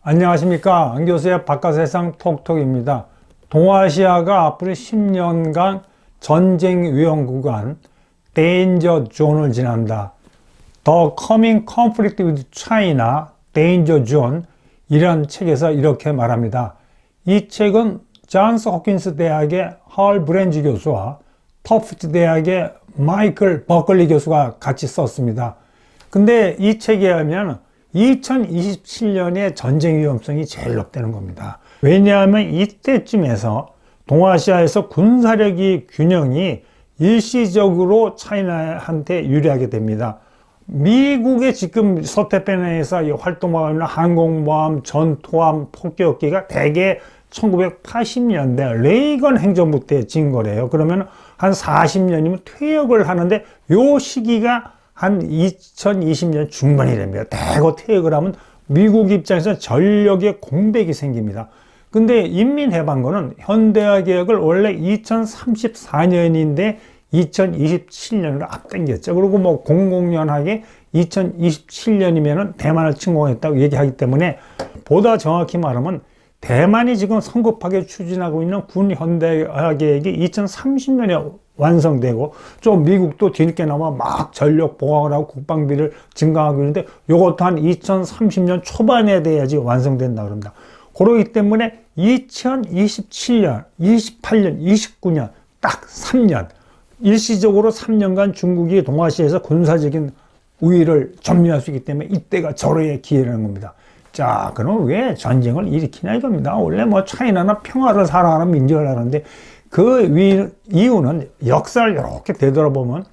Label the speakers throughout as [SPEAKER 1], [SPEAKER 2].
[SPEAKER 1] 안녕하십니까. 안 교수의 바깥세상 톡톡입니다. 동아시아가 앞으로 10년간 전쟁 위험 구간 데인저 존을 지난다. The Coming Conflict with China, Danger Zone 이란 책에서 이렇게 말합니다. 이 책은 존스 호킨스 대학의 할 브렌즈 교수와 터프트 대학의 마이클 버클리 교수가 같이 썼습니다. 근데 이 책에 하면 2027년에 전쟁 위험성이 제일 높다는 겁니다. 왜냐하면 이때쯤에서 동아시아에서 군사력이 균형이 일시적으로 차이나한테 유리하게 됩니다. 미국의 지금 서태평양에서 활동하고 있는 항공모함, 전투함, 폭격기가 대개 1980년대 레이건 행정부 때 진 거래요. 그러면 한 40년이면 퇴역을 하는데 요 시기가 한 2020년 중반이 됩니다. 대거 퇴역을 하면 미국 입장에서 전력의 공백이 생깁니다. 근데 인민해방군은 현대화 개혁을 원래 2034년인데 2027년으로 앞당겼죠. 그리고 뭐 공공연하게 2027년이면은 대만을 침공했다고 얘기하기 때문에 보다 정확히 말하면 대만이 지금 성급하게 추진하고 있는 군 현대화 계획이 2030년에 완성되고 좀 미국도 뒤늦게나마 막 전력 보강을 하고 국방비를 증강하고 있는데 이것도 한 2030년 초반에 돼야지 완성된다 그럽니다. 그렇기 때문에 2027년, 28년, 29년 딱 3년 일시적으로 3년간 중국이 동아시아에서 군사적인 우위를 점유할 수 있기 때문에 이때가 절호의 기회라는 겁니다. 자, 그럼 왜 전쟁을 일으키냐 이겁니다. 원래 뭐 차이나는 평화를 사랑하는 민족이라는데 그 이유는 역사를 이렇게 되돌아보면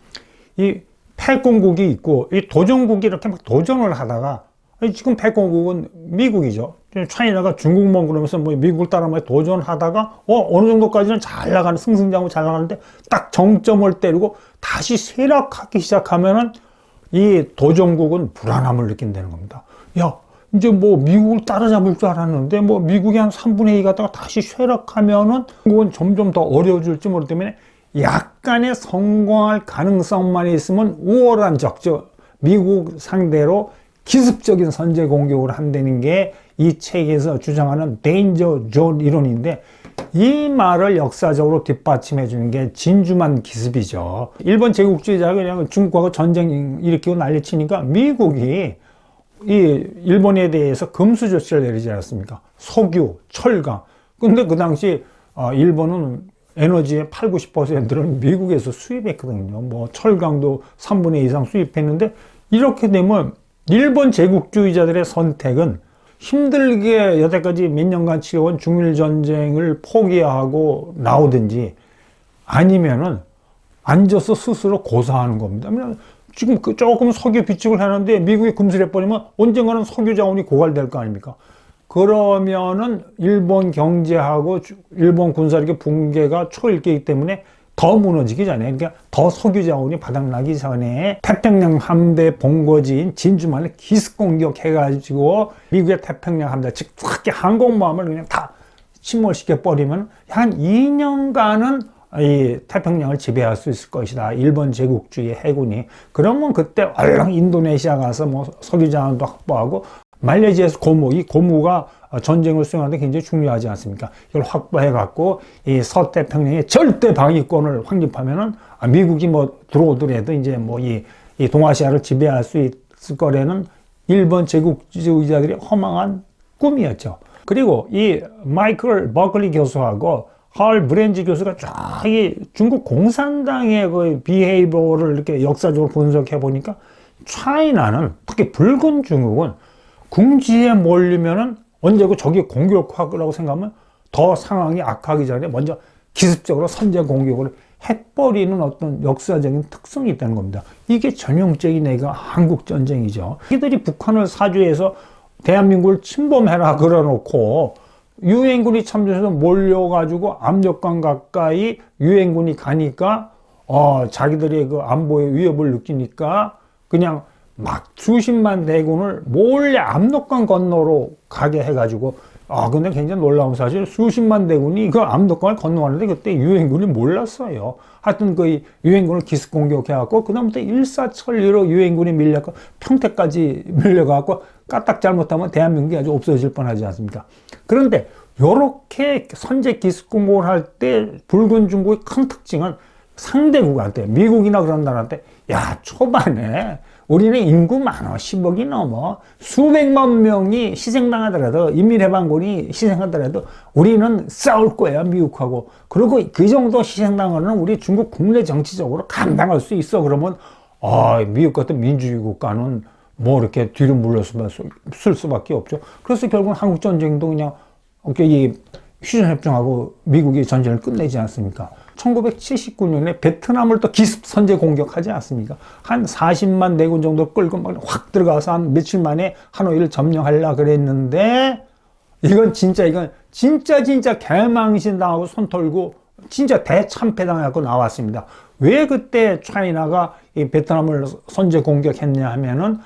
[SPEAKER 1] 이 패권국이 있고 이 도전국이 이렇게 막 도전을 하다가 지금 패권국은 미국이죠. 차이나가 중국만 그러면서 뭐 미국을 따라 막 도전하다가 어느 정도까지는 잘 나가는 승승장구 잘 나가는데 딱 정점을 때리고 다시 쇠락하기 시작하면은 이 도전국은 불안함을 느낀다는 겁니다. 야, 이제 뭐 미국을 따라잡을 줄 알았는데 뭐 미국이 한 3분의 2 갔다가 다시 쇠락하면은 그건 점점 더 어려워질지 모르기 때문에 약간의 성공할 가능성만 있으면 우월한 적죠. 미국 상대로 기습적인 선제 공격을 한다는 게 이 책에서 주장하는 데인저 존 이론인데 이 말을 역사적으로 뒷받침해 주는 게 진주만 기습이죠. 일본 제국주의자가 그냥 중국하고 전쟁 일으키고 난리치니까 미국이 이 일본에 대해서 금수 조치를 내리지 않았습니까? 석유, 철강. 근데 그 당시 일본은 에너지의 8, 90%를 미국에서 수입했거든요. 뭐 철강도 3분의 2 이상 수입했는데 이렇게 되면 일본 제국주의자들의 선택은 힘들게 여태까지 몇 년간 치러온 중일 전쟁을 포기하고 나오든지 아니면은 앉아서 스스로 고사하는 겁니다. 지금 조금 석유 비축을 하는데 미국이 금수를 해버리면 언젠가는 석유 자원이 고갈될 거 아닙니까? 그러면은 일본 경제하고 일본 군사력의 붕괴가 초일기이기 때문에 더 무너지기 전에, 그러니까 더 석유 자원이 바닥나기 전에 태평양 함대 본거지인 진주만을 기습 공격해가지고 미국의 태평양 함대, 즉 특히 항공모함을 그냥 다 침몰시켜 버리면 한 2년간은 이 태평양을 지배할 수 있을 것이다. 일본 제국주의 해군이. 그러면 그때 얼른 인도네시아 가서 뭐 석유 자원도 확보하고 말레이시아에서 이 고무가 전쟁을 수행하는데 굉장히 중요하지 않습니까? 이걸 확보해 갖고 이 서태평양의 절대 방위권을 확립하면은 미국이 뭐 들어오더라도 이제 뭐 이 동아시아를 지배할 수 있을 거라는 일본 제국주의자들의 허망한 꿈이었죠. 그리고 이 마이클 버클리 교수하고 할 브렌즈 교수가 저기 중국 공산당의 그 비헤이버를 이렇게 역사적으로 분석해 보니까 차이나는 특히 붉은 중국은 궁지에 몰리면은 언제고 적이 공격하라고 생각하면 더 상황이 악화하기 전에 먼저 기습적으로 선제 공격을 해버리는 어떤 역사적인 특성이 있다는 겁니다. 이게 전형적인 애가 한국 전쟁이죠. 이들이 북한을 사주해서 대한민국을 침범해라 그러놓고 유엔군이 참전해서 몰려가지고 압력강 가까이 유엔군이 가니까 자기들의 그 안보의 위협을 느끼니까 그냥 막 수십만 대군을 몰래 압록강 건너로 가게 해가지고 근데 굉장히 놀라운 사실, 수십만 대군이 그 압록강을 건너가는데 그때 유엔군이 몰랐어요. 하여튼 그 유엔군을 기습 공격해갖고, 그다음부터 일사천리로 유엔군이 밀려갖고, 평택까지 밀려갖고, 까딱 잘못하면 대한민국이 아주 없어질 뻔하지 않습니까? 그런데, 요렇게 선제 기습 공격을 할 때, 붉은 중국의 큰 특징은 상대국한테, 미국이나 그런 나라한테, 야, 초반에, 우리는 인구 많아. 10억이 넘어. 수백만 명이 희생당하더라도, 인민해방군이 희생하더라도, 우리는 싸울 거야, 미국하고. 그리고 그 정도 희생당하는 우리 중국 국내 정치적으로 감당할 수 있어. 그러면, 미국 같은 민주주의 국가는 뭐 이렇게 뒤로 물러설 수밖에 없죠. 그래서 결국은 한국전쟁도 그냥, 이 휴전협정하고 미국이 전쟁을 끝내지 않습니까? 1979년에 베트남을 또 기습 선제 공격하지 않습니까? 한 40만 대군 정도 끌고 막 확 들어가서 한 며칠 만에 하노이를 점령하려고 그랬는데, 이건 진짜 개망신 당하고 손 털고 진짜 대참패 당하고 나왔습니다. 왜 그때 차이나가 이 베트남을 선제 공격했냐 하면은,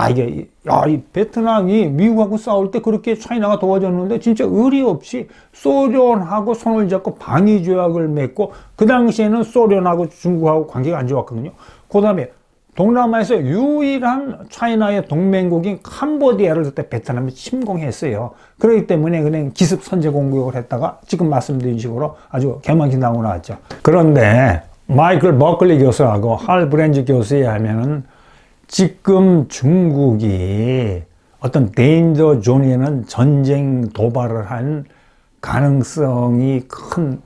[SPEAKER 1] 이 베트남이 미국하고 싸울 때 그렇게 차이나가 도와줬는데 진짜 의리 없이 소련하고 손을 잡고 방위 조약을 맺고, 그 당시에는 소련하고 중국하고 관계가 안 좋았거든요. 그 다음에 동남아에서 유일한 차이나의 동맹국인 캄보디아를 그때 베트남이 침공했어요. 그렇기 때문에 그냥 기습 선제 공격을 했다가 지금 말씀드린 식으로 아주 개망신 당하고 나왔죠. 그런데 마이클 버클리 교수하고 할 브랜즈 교수에 하면은, 지금 중국이 어떤 데인저 존에는 전쟁 도발을 한 가능성이 큰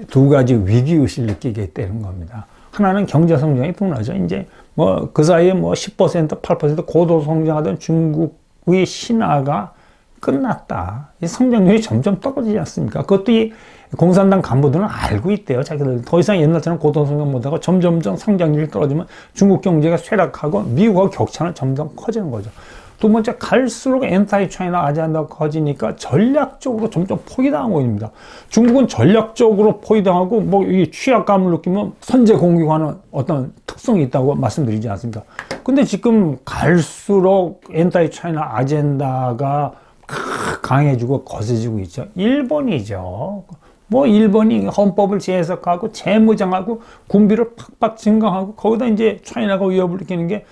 [SPEAKER 1] 두 가지 위기의식을 느끼게 되는 겁니다. 하나는 경제 성장이 둔하죠. 이제 뭐 그 사이에 뭐 10%, 8% 고도 성장하던 중국의 신화가 끝났다. 이 성장률이 점점 떨어지지 않습니까? 그것도 이 공산당 간부들은 알고 있대요. 자기들 더 이상 옛날처럼 고도 성장 못하고 점점점 성장률이 떨어지면 중국 경제가 쇠락하고 미국하고 격차는 점점 커지는 거죠. 두 번째, 갈수록 엔타이 차이나 아젠다가 커지니까 전략적으로 점점 포위당하고 있습니다. 중국은 전략적으로 포위당하고 뭐 이 취약감을 느끼면 선제 공격하는 어떤 특성이 있다고 말씀드리지 않습니까? 근데 지금 갈수록 엔타이 차이나 아젠다가 강해지고 거세지고 있죠. 일본이죠. 뭐 일본이 헌법을 재해석하고 재무장하고 군비를 팍팍 증강하고, 거기다 이제 차이나가 위협을 느끼는 게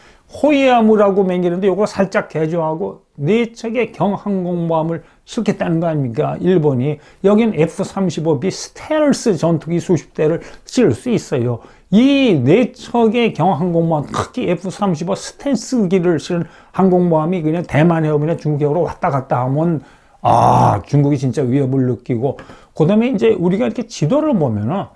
[SPEAKER 1] 호위함이라고 맹기는데 요거 살짝 개조하고 네 척의 경항공모함을 싣겠다는 거 아닙니까? 일본이. 여긴 F-35B 스텔스 전투기 수십 대를 칠 수 있어요. 이 네 척의 경항공모함, 특히 F-35 스텔스기를 실은 항공모함이 그냥 대만 해협이나 중국 해협으로 왔다 갔다 하면 중국이 진짜 위협을 느끼고, 그 다음에 이제 우리가 이렇게 지도를 보면은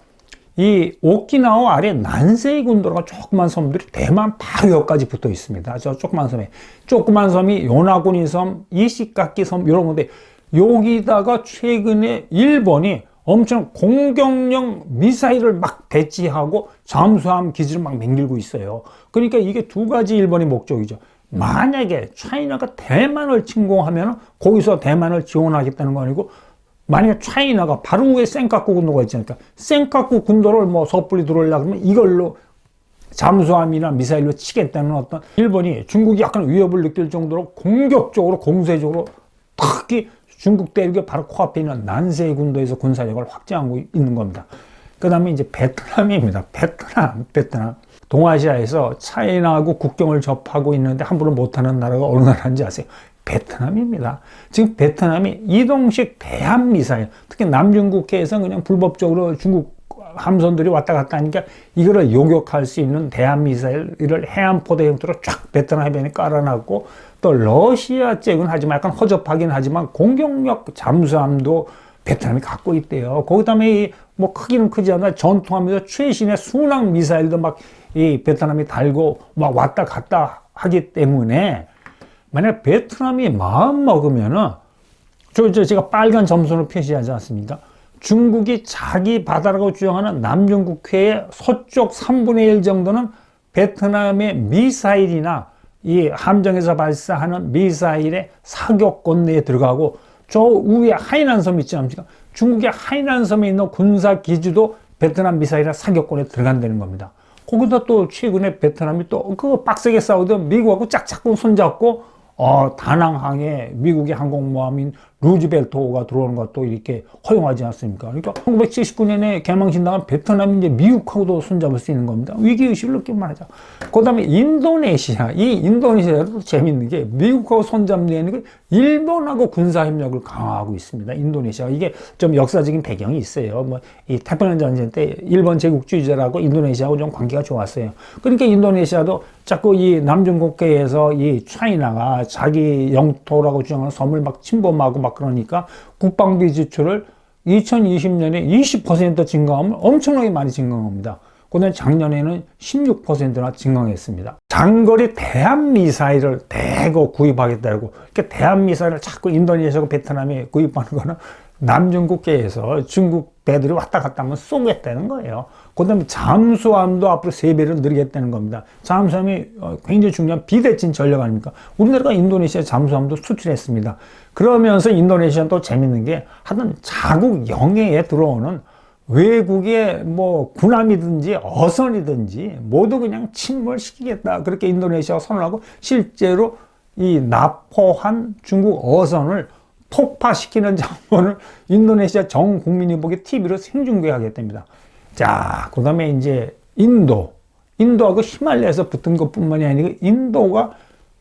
[SPEAKER 1] 이 오키나와 아래 난세이 군도가 조그만 섬들이 대만 바로 옆까지 붙어 있습니다. 저 조그만 섬에. 조그만 섬이 요나구니 섬, 이시카키 섬, 이런 건데, 여기다가 최근에 일본이 엄청 공격용 미사일을 막 배치하고 잠수함 기지를 막 맹길고 있어요. 그러니까 이게 두 가지 일본의 목적이죠. 만약에 차이나가 대만을 침공하면 거기서 대만을 지원하겠다는 거 아니고, 만약에 차이나가 바로 위에 센카쿠 군도가 있지 않습니까? 센카쿠 군도를 뭐 섣불리 들어오려고 그러면 이걸로 잠수함이나 미사일로 치겠다는 어떤, 일본이 중국이 약간 위협을 느낄 정도로 공격적으로 공세적으로 특히 중국 대륙의 바로 코앞에 있는 난세이 군도에서 군사력을 확장하고 있는 겁니다. 그 다음에 이제 베트남입니다. 베트남. 동아시아에서 차이나하고 국경을 접하고 있는데 함부로 못하는 나라가 어느 나라인지 아세요? 베트남입니다. 지금 베트남이 이동식 대한미사일, 특히 남중국해에서 그냥 불법적으로 중국 함선들이 왔다 갔다 하니까 이거를 요격할 수 있는 대한미사일을 해안포대 형태로 쫙 베트남 해변에 깔아놨고, 또 러시아 잭은 하지만 약간 허접하긴 하지만 공격력 잠수함도 베트남이 갖고 있대요. 거기다음에 뭐 크기는 크지 않아 전투하면서 최신의 순항 미사일도 막 이 베트남이 달고 막 왔다 갔다 하기 때문에, 만약 베트남이 마음 먹으면은 제가 빨간 점선을 표시하지 않습니까? 중국이 자기 바다라고 주장하는 남중국해의 서쪽 3분의 1 정도는 베트남의 미사일이나 이 함정에서 발사하는 미사일의 사격권 내에 들어가고, 저 위에 하이난섬 있지 않습니까? 중국의 하이난섬에 있는 군사 기지도 베트남 미사일의 사격권에 들어간다는 겁니다. 거기다 또 최근에 베트남이 또 그 빡세게 싸우던 미국하고 짝짝꿍 손잡고 다낭항에 미국의 항공모함인 루즈벨트호가 들어오는 것도 이렇게 허용하지 않습니까? 그러니까 1979년에 개망신당한 베트남이 이제 미국하고도 손잡을 수 있는 겁니다. 위기의식을 느끼만 하죠. 그 다음에 인도네시아. 이 인도네시아도 재밌는 게 미국하고 손잡는 게 일본하고 군사협력을 강화하고 있습니다. 인도네시아. 이게 좀 역사적인 배경이 있어요. 뭐, 이 태평양 전쟁 때 일본 제국주의자라고 인도네시아하고 좀 관계가 좋았어요. 그러니까 인도네시아도 자꾸 이 남중국해에서 이 차이나가 자기 영토라고 주장하는 섬을 막 침범하고 막 그러니까 국방비 지출을 2020년에 20% 증강하면 엄청나게 많이 증강합니다. 그다음에 작년에는 16%나 증강했습니다. 장거리 대한미사일을 대거 구입하겠다고. 그러니까 대한미사일을 자꾸 인도네시아고 베트남에 구입하는 거는 남중국해에서 중국 배들이 왔다 갔다 하면 쏘겠다는 거예요. 그 다음에 잠수함도 앞으로 3배를 늘리겠다는 겁니다. 잠수함이 굉장히 중요한 비대칭 전력 아닙니까? 우리나라가 인도네시아 잠수함도 수출했습니다. 그러면서 인도네시아는 또 재밌는 게 하여튼 자국 영해에 들어오는 외국의 뭐 군함이든지 어선이든지 모두 그냥 침몰시키겠다. 그렇게 인도네시아가 선언하고 실제로 이 납포한 중국 어선을 폭파시키는 장면을 인도네시아 전 국민이 보기 TV로 생중계하겠답니다. 자, 그 다음에 이제 인도하고 히말라야에서 붙은 것 뿐만이 아니고 인도가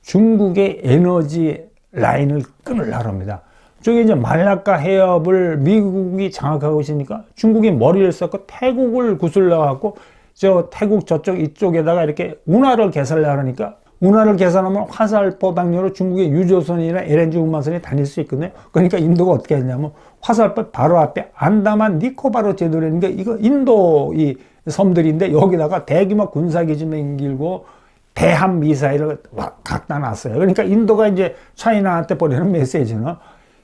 [SPEAKER 1] 중국의 에너지 라인을 끊으려고 합니다. 저기 이제 말라카 해협을 미국이 장악하고 있으니까 중국이 머리를 썼고 태국을 구슬러갖고 저 태국 저쪽 이쪽에다가 이렇게 운하를 개설하려고 하니까 운하를 개선하면 화살포 당뇨로 중국의 유조선이나 LNG 운반선이 다닐 수 있거든요. 그러니까 인도가 어떻게 했냐면 화살포 바로 앞에 안다만 니코바르 제도라는 게 이거 인도 이 섬들인데 여기다가 대규모 군사기지 만들고 대한 미사일을 갖다 놨어요. 그러니까 인도가 이제 차이나한테 보내는 메시지는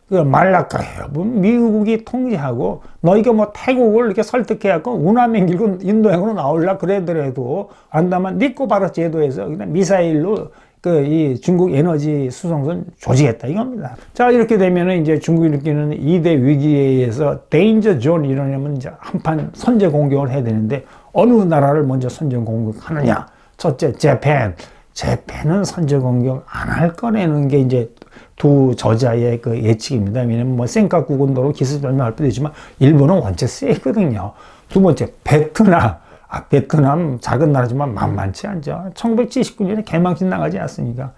[SPEAKER 1] 그 말라카 해협은 미국이 통제하고 너희가 뭐 태국을 이렇게 설득해갖고 운하면 길고 인도행으로 나올라 그래더라도 안다만 니코바르 제도에서 그냥 미사일로 그 이 중국 에너지 수송선 조지겠다 이겁니다. 자, 이렇게 되면은 이제 중국이 느끼는 2대 위기에 의해서 데인저 존 이러려면 이제 한판 선제 공격을 해야 되는데 어느 나라를 먼저 선제 공격하느냐? 첫째, 재팬은 선제 공격 안 할 거라는 게 이제 두 저자의 그 예측입니다. 왜냐면 뭐 센카쿠 군도로 기습 얼마 되지만 일본은 원체 세거든요. 두 번째, 베트남 작은 나라지만 만만치 않죠. 1979년에 개망신 나가지 않습니까?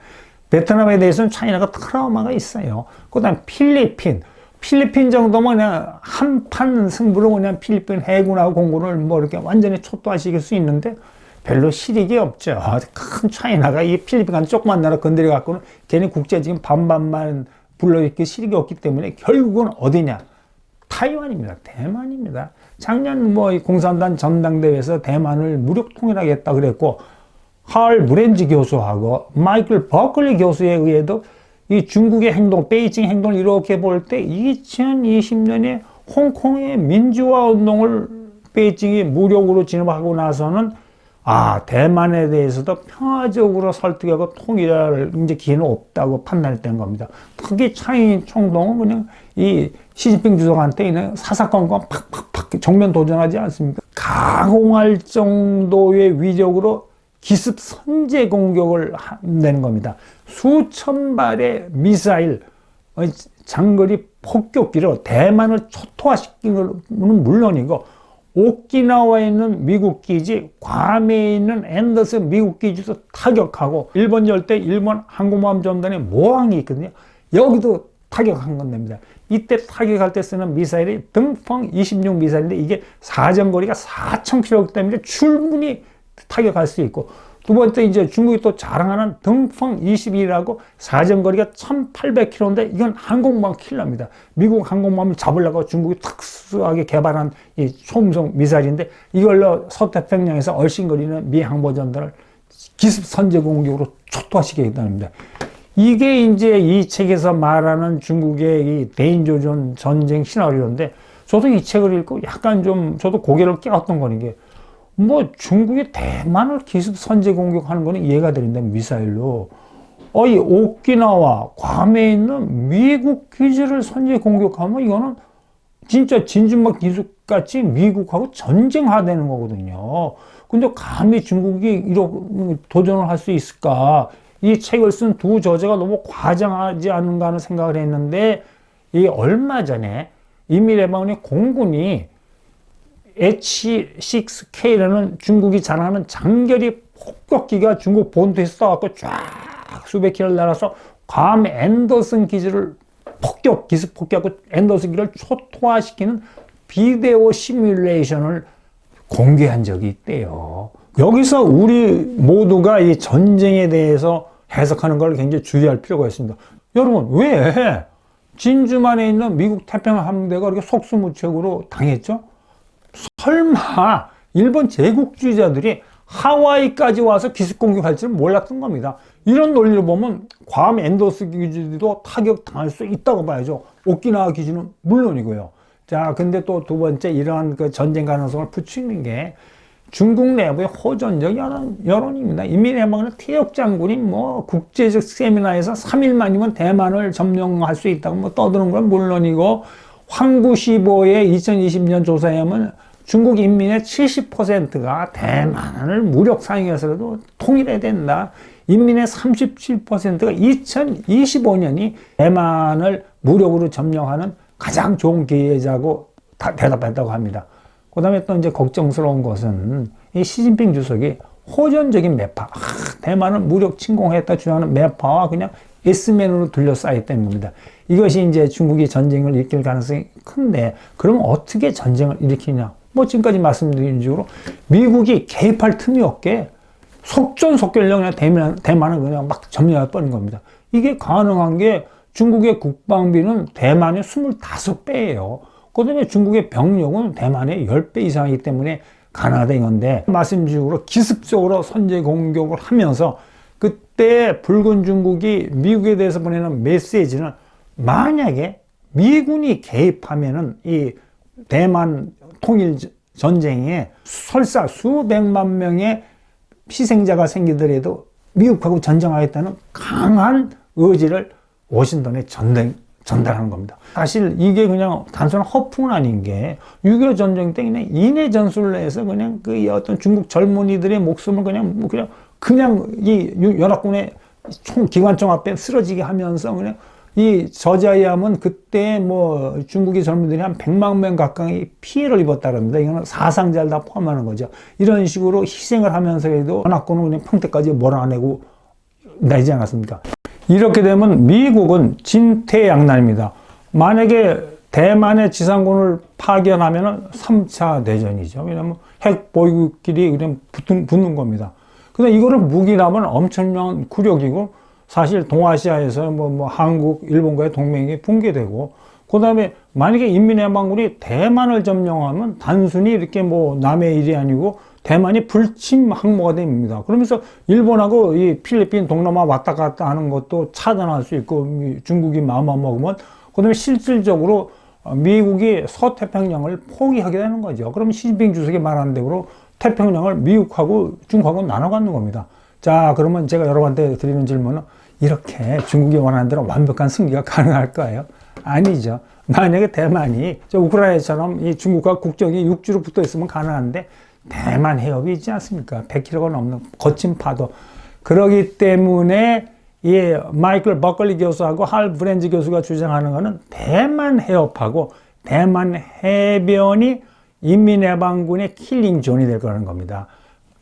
[SPEAKER 1] 베트남에 대해서는 차이나가 트라우마가 있어요. 그 다음 필리핀 정도면 그냥 한판 승부로 그냥 필리핀 해군하고 공군을 뭐 이렇게 완전히 초토화시킬 수 있는데 별로 실익이 없죠. 큰 차이나가 이 필리핀 같은 조그만 나라 건드려 갖고는 걔네 국제 지금 반반만 불러일으킬 실익이 없기 때문에 결국은 어디냐? 타이완입니다. 대만입니다. 작년 뭐 공산당 전당대회에서 대만을 무력 통일하겠다 그랬고 할 브렌즈 교수하고 마이클 버클리 교수에 의해도 이 중국의 행동, 베이징 행동을 이렇게 볼 때 2020년에 홍콩의 민주화 운동을 베이징이 무력으로 진압하고 나서는 대만에 대해서도 평화적으로 설득하고 통일할 이제 기회는 없다고 판단했던 겁니다. 특히 차이 총동은 그냥 이 시진핑 주석한테 그냥 사사건건 팍팍팍 정면 도전하지 않습니까? 가공할 정도의 위력으로 기습 선제 공격을 내는 겁니다. 수천 발의 미사일, 장거리 폭격기로 대만을 초토화시키는 건 물론이고 오키나와에 있는 미국 기지, 괌에 있는 앤더슨 미국 기지도 타격하고 일본 열대 일본 항공모함 전단에 모항이 있거든요. 여기도 타격한 겁니다. 이때 타격할 때 쓰는 미사일이 등펑 26 미사일인데 이게 사정거리가 4,000km 때문에 충분히 타격할 수 있고 두 번째 이제 중국이 또 자랑하는 등펑 21이라고 사정거리가 1,800km인데 이건 항공모함 킬러입니다. 미국 항공모함을 잡으려고 중국이 특수하게 개발한 이 초음속 미사일인데 이걸로 서태평양에서 얼씬거리는 미 항모전단을 기습 선제 공격으로 초토화시키겠다는 겁니다. 이게 이제 이 책에서 말하는 중국의 이 대인조전 전쟁 시나리오인데 저도 이 책을 읽고 약간 좀 저도 고개를 깨웠던 거는 게 뭐 중국이 대만을 기습 선제 공격하는 거는 이해가 되는데 미사일로 이 오키나와 괌에 있는 미국 기지를 선제 공격하면 이거는 진짜 진주막 기술같이 미국하고 전쟁하되는 거거든요. 근데 감히 중국이 이런 도전을 할 수 있을까? 이 책을 쓴 두 저자가 너무 과장하지 않는가 하는 생각을 했는데 이 얼마 전에 인민해방군의 공군이 H-6K라는 중국이 자랑하는 장거리 폭격기가 중국 본토에 쏘아갖고 쫙 수백 킬로를 날아서 괌 앤더슨 기지를 기습 폭격하고 앤더슨 기지를 초토화시키는 비디오 시뮬레이션을 공개한 적이 있대요. 여기서 우리 모두가 이 전쟁에 대해서 해석하는 걸 굉장히 주의할 필요가 있습니다. 여러분, 왜 진주만에 있는 미국 태평양 함대가 그렇게 속수무책으로 당했죠? 설마 일본 제국주의자들이 하와이까지 와서 기습 공격할 줄 몰랐던 겁니다. 이런 논리를 보면 괌 앤더슨 기지도 타격 당할 수 있다고 봐야죠. 오키나와 기지는 물론이고요. 자, 근데 또 두 번째 이러한 그 전쟁 가능성을 부추기는 게 중국 내부의 호전적 여론입니다. 인민해방군 태혁 장군이 뭐 국제적 세미나에서 3일 만이면 대만을 점령할 수 있다고 뭐 떠드는 건 물론이고, 황구시보의 2020년 조사에 하면 중국 인민의 70%가 대만을 무력 사용해서라도 통일해야 된다. 인민의 37%가 2025년이 대만을 무력으로 점령하는 가장 좋은 기회자고 대답했다고 합니다. 그 다음에 또 이제 걱정스러운 것은 이 시진핑 주석이 호전적인 매파, 대만을 무력 침공했다 주장하는 매파와 그냥 S맨으로 둘러싸였기 때문입니다. 이것이 이제 중국이 전쟁을 일으킬 가능성이 큰데, 그럼 어떻게 전쟁을 일으키냐? 뭐 지금까지 말씀드린 식으로 미국이 개입할 틈이 없게 속전속결로 그냥 대만을 그냥 막 점령해 버린 겁니다. 이게 가능한 게 중국의 국방비는 대만의 25배예요. 그 다음에 중국의 병력은 대만의 10배 이상이기 때문에 가능하다는 건데, 말씀드린 기습적으로 선제 공격을 하면서 그때 붉은 중국이 미국에 대해서 보내는 메시지는, 만약에 미군이 개입하면은 이 대만 통일 전쟁에 설사 수백만 명의 희생자가 생기더라도 미국하고 전쟁하겠다는 강한 의지를 워싱턴에 전달하는 겁니다. 사실 이게 그냥 단순한 허풍은 아닌 게, 6.25 전쟁 때 그냥 인해 전술을 해서 그냥 그 어떤 중국 젊은이들의 목숨을 그냥 이 연합군의 기관총 앞에 쓰러지게 하면서 그냥 이 저자에 하면 그때 뭐 중국의 젊은이들이 한 100만 명 가까이 피해를 입었다고 합니다. 이거는 사상자를 다 포함하는 거죠. 이런 식으로 희생을 하면서도 연합군은 그냥 평택까지 몰아내고 내지 않았습니까? 이렇게 되면 미국은 진퇴양난입니다. 만약에 대만의 지상군을 파견하면 3차 대전이죠. 왜냐하면 핵 보유국끼리 그냥 붙는 겁니다. 근데 이거를 무기라면 엄청난 굴욕이고, 사실 동아시아에서 뭐 한국, 일본과의 동맹이 붕괴되고, 그 다음에 만약에 인민해방군이 대만을 점령하면 단순히 이렇게 뭐 남의 일이 아니고 대만이 불침 항모가 됩니다. 그러면서 일본하고 이 필리핀, 동남아 왔다 갔다 하는 것도 차단할 수 있고, 중국이 마음만 먹으면, 그 다음에 실질적으로 미국이 서태평양을 포기하게 되는 거죠. 그러면 시진핑 주석이 말하는 대로 태평양을 미국하고 중국하고 나눠 갖는 겁니다. 자, 그러면 제가 여러분한테 드리는 질문은, 이렇게 중국이 원하는 대로 완벽한 승리가 가능할까요? 아니죠. 만약에 대만이 우크라이나처럼 이 중국과 국경이 육지로 붙어 있으면 가능한데, 대만 해협이 있지 않습니까? 100km가 넘는 거친 파도. 그러기 때문에 이 마이클 버클리 교수하고 할 브렌즈 교수가 주장하는 것은 대만 해협하고 대만 해변이 인민해방군의 킬링 존이 될 거라는 겁니다.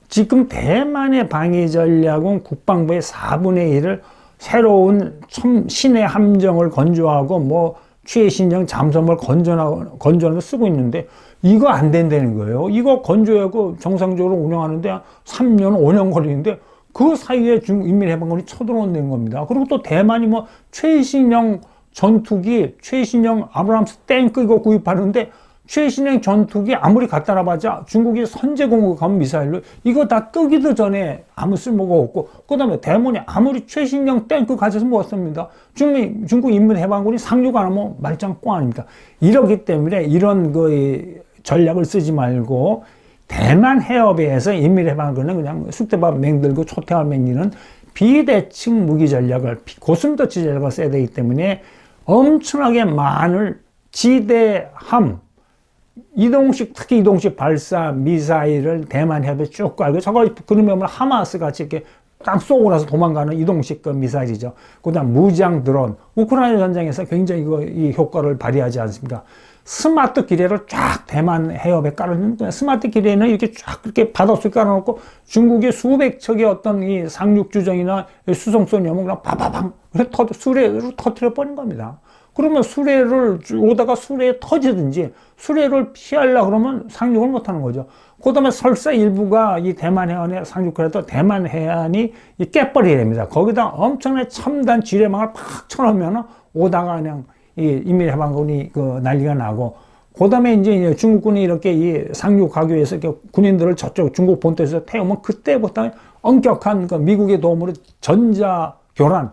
[SPEAKER 1] 지금 대만의 방위 전략은 국방부의 4분의 1을 새로운 신의 함정을 건조하고 뭐 최신형 잠수함을 건조하는 쓰고 있는데, 이거 안 된다는 거예요. 이거 건조하고 정상적으로 운영하는데 3년, 5년 걸리는데, 그 사이에 중국 인민해방군이 쳐들어온다는 겁니다. 그리고 또 대만이 뭐 최신형 전투기, 최신형 아브람스 탱크 이거 구입하는데, 최신형 전투기 아무리 갖다 놔봤자 중국이 선제 공격하면 미사일로 이거 다 끄기도 전에 아무 쓸모가 없고, 그 다음에 대만이 아무리 최신형 탱크 가져서 뭐 씁니다. 중국 인민해방군이 상륙 안 하면 말짱 꽝 아닙니까? 이러기 때문에 이런 그 전략을 쓰지 말고, 대만 해협에서 인민해방군은 그냥 쑥대밥 맹들고 초태알 맹기는 비대칭 무기 전략을, 고슴도치 전략을 써야 되기 때문에 엄청나게 많은 지대함, 특히 이동식 발사 미사일을 대만 해협에 쭉 깔고, 저걸 그러면 하마스 같이 이렇게 딱 쏘고 나서 도망가는 이동식 그 미사일이죠. 그다음 무장 드론. 우크라이나 전쟁에서 굉장히 이 효과를 발휘하지 않습니까? 스마트 기뢰를 쫙 대만 해협에 깔아놓는 거예요. 스마트 기뢰는 이렇게 쫙 그렇게 바닷속에 깔아놓고 중국의 수백 척의 어떤 이 상륙주정이나 수송선 염을 그냥 바바방 수레로 터뜨려 버린 겁니다. 그러면 수레를 오다가 수레에 터지든지 수레를 피하려고 그러면 상륙을 못 하는 거죠. 그 다음에 설사 일부가 이 대만 해안에 상륙을 해도 대만 해안이 깨버리게 됩니다. 거기다 엄청나게 첨단 지뢰망을 팍 쳐놓으면 오다가 그냥 이 인민해방군이 그 난리가 나고, 그 다음에 이제 중국군이 이렇게 이 상륙하기 위해서 이렇게 군인들을 저쪽 중국 본토에서 태우면 그때부터 엄격한 그 미국의 도움으로 전자 교란,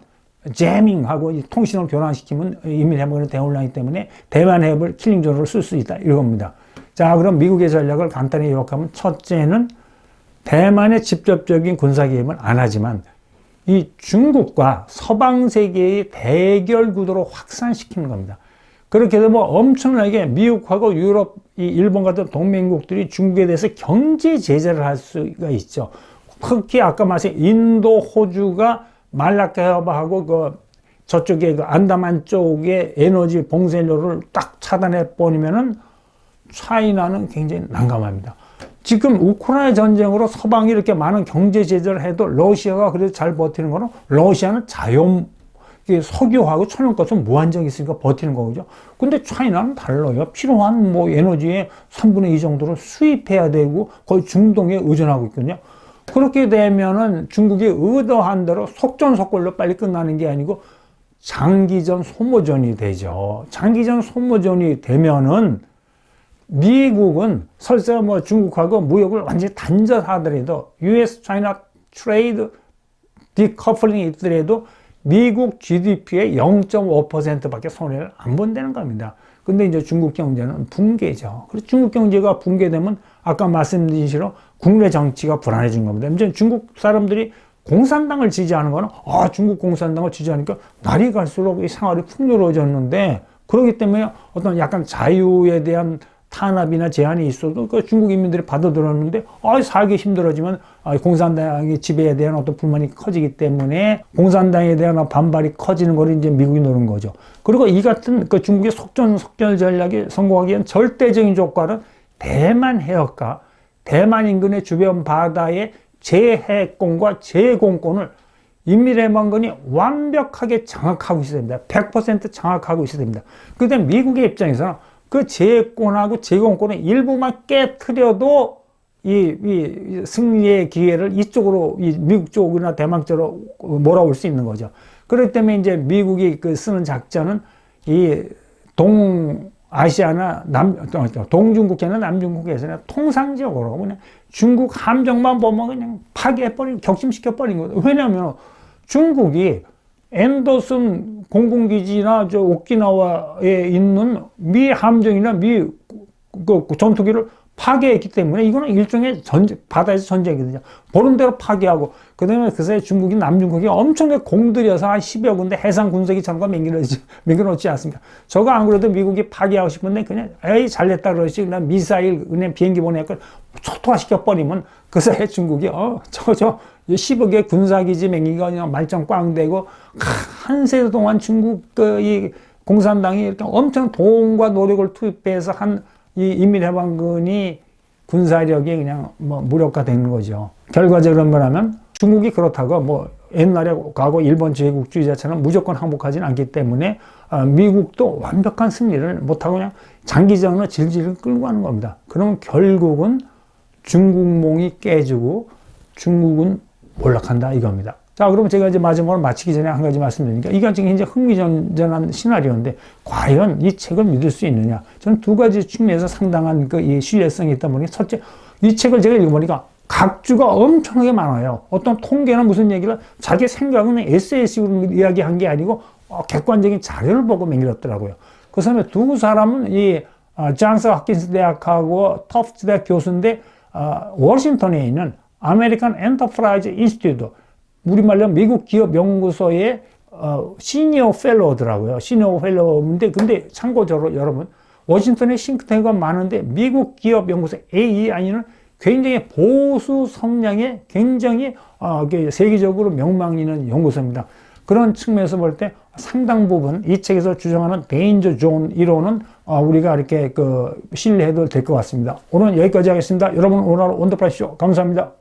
[SPEAKER 1] 재밍하고 이 통신을 교란시키면 인민해방군이 대혼란이기 때문에 대만 해협을 킬링존으로 쓸 수 있다 이겁니다. 자, 그럼 미국의 전략을 간단히 요약하면, 첫째는 대만의 직접적인 군사 개입은 안 하지만 이 중국과 서방 세계의 대결 구도로 확산시키는 겁니다. 그렇게 되면 엄청나게 미국하고 유럽, 이 일본 같은 동맹국들이 중국에 대해서 경제 제재를 할 수가 있죠. 특히 아까 말씀 인도, 호주가 말라카 해협하고 그 저쪽에 그 안다만 쪽에 에너지 봉쇄로를 딱 차단해 버리면은 차이나는 굉장히 난감합니다. 지금 우크라이나 전쟁으로 서방이 이렇게 많은 경제 제재를 해도 러시아가 그래도 잘 버티는 거는, 러시아는 자연 석유하고 천연가스 무한정 있으니까 버티는 거죠. 근데 차이나는 달라요. 필요한 뭐 에너지의 3분의 2 정도를 수입해야 되고 거의 중동에 의존하고 있거든요. 그렇게 되면은 중국이 의도한 대로 속전속결로 빨리 끝나는 게 아니고 장기전 소모전이 되죠. 장기전 소모전이 되면은 미국은 설사 뭐 중국하고 무역을 완전히 단절하더라도 US-China 트레이드 디커플링이 있더라도 미국 GDP의 0.5%밖에 손해를 안 본다는 겁니다. 근데 이제 중국 경제는 붕괴죠. 그래서 중국 경제가 붕괴되면 아까 말씀드린 대로 국내 정치가 불안해진 겁니다. 이제 중국 사람들이 공산당을 지지하는 거는, 중국 공산당을 지지하니까 날이 갈수록 이 생활이 풍요로워졌는데, 그렇기 때문에 어떤 약간 자유에 대한 탄압이나 제한이 있어도 그 중국 인민들이 받아들였는데, 살기 힘들어지면 공산당의 지배에 대한 어떤 불만이 커지기 때문에 공산당에 대한 반발이 커지는 걸 이제 미국이 노린 거죠. 그리고 이 같은 그 중국의 속전속결 전략이 성공하기 위한 절대적인 조건은 대만 해협과 대만 인근의 주변 바다의 제해권과 제공권을 인민해방군이 완벽하게 장악하고 있어야 됩니다. 100% 장악하고 있어야 됩니다. 그런데 미국의 입장에서는 그 제해권하고 제공권의 일부만 깨트려도 이 승리의 기회를 이쪽으로, 이 미국 쪽이나 대만 쪽으로 몰아올 수 있는 거죠. 그렇기 때문에 이제 미국이 그 쓰는 작전은 이 동아시아나 동중국해나 남중국해에서는 통상적으로 그냥 중국 함정만 보면 그냥 파괴해버리고 격침시켜버린 거예요. 왜냐하면 중국이 앤더슨 공군기지나 저 오키나와에 있는 미 함정이나 미 그 전투기를 파괴했기 때문에 이거는 일종의 바다에서 전쟁이거든요. 보는 대로 파괴하고, 그 다음에 그 사이에 중국이 남중국이 엄청나게 공들여서 한 10여 군데 해상 군사기 장관 매겨놓지 않습니까? 저거 안 그래도 미국이 파괴하고 싶은데 그냥 잘됐다 그러지, 그냥 미사일 그냥 비행기 보내니까 초토화시켜버리면 그 사이에 중국이 10억의 군사기지 맹기가 그냥 말짱 꽝 되고, 한 세대 동안 중국 이 공산당이 이렇게 엄청 돈과 노력을 투입해서 이 인민해방군이 군사력이 그냥 뭐 무력화되는 거죠. 결과적으로 말하면 중국이 그렇다고 뭐 옛날에 과거 일본 제국주의자처럼 무조건 항복하지는 않기 때문에 미국도 완벽한 승리를 못하고 그냥 장기전으로 질질 끌고 가는 겁니다. 그러면 결국은 중국몽이 깨지고 중국은 몰락한다 이겁니다. 자, 그럼 제가 이제 마지막으로 마치기 전에 한 가지 말씀드리니까, 이건 지금 현재 흥미전전한 시나리오인데 과연 이 책을 믿을 수 있느냐? 저는 두 가지 측면에서 상당한 이 신뢰성이 있다 보니, 첫째, 이 책을 제가 읽어보니까 각주가 엄청나게 많아요. 어떤 통계나 무슨 얘기를 자기 생각은 에세이식으로 이야기한 게 아니고 객관적인 자료를 보고 맹일었더라고요. 그 다음에 두 사람은 이 존스 홉킨스 대학하고 터프트 대학 교수인데, 워싱턴에 있는 아메리칸 엔터프라이즈 인스티튜트, 우리말로 미국 기업 연구소의 시니어 펠로우더라고요. 시니어 펠로우인데, 근데 참고적으로 여러분, 워싱턴에 싱크탱크가 많은데 미국 기업 연구소 AEI는 굉장히 보수 성향의 굉장히 세계적으로 명망 있는 연구소입니다. 그런 측면에서 볼 때 상당 부분 이 책에서 주장하는 데인저 존 이론은 우리가 이렇게 신뢰해도 될 것 같습니다. 오늘은 여기까지 하겠습니다. 여러분 오늘 하루 원더풀 하십시오. 감사합니다.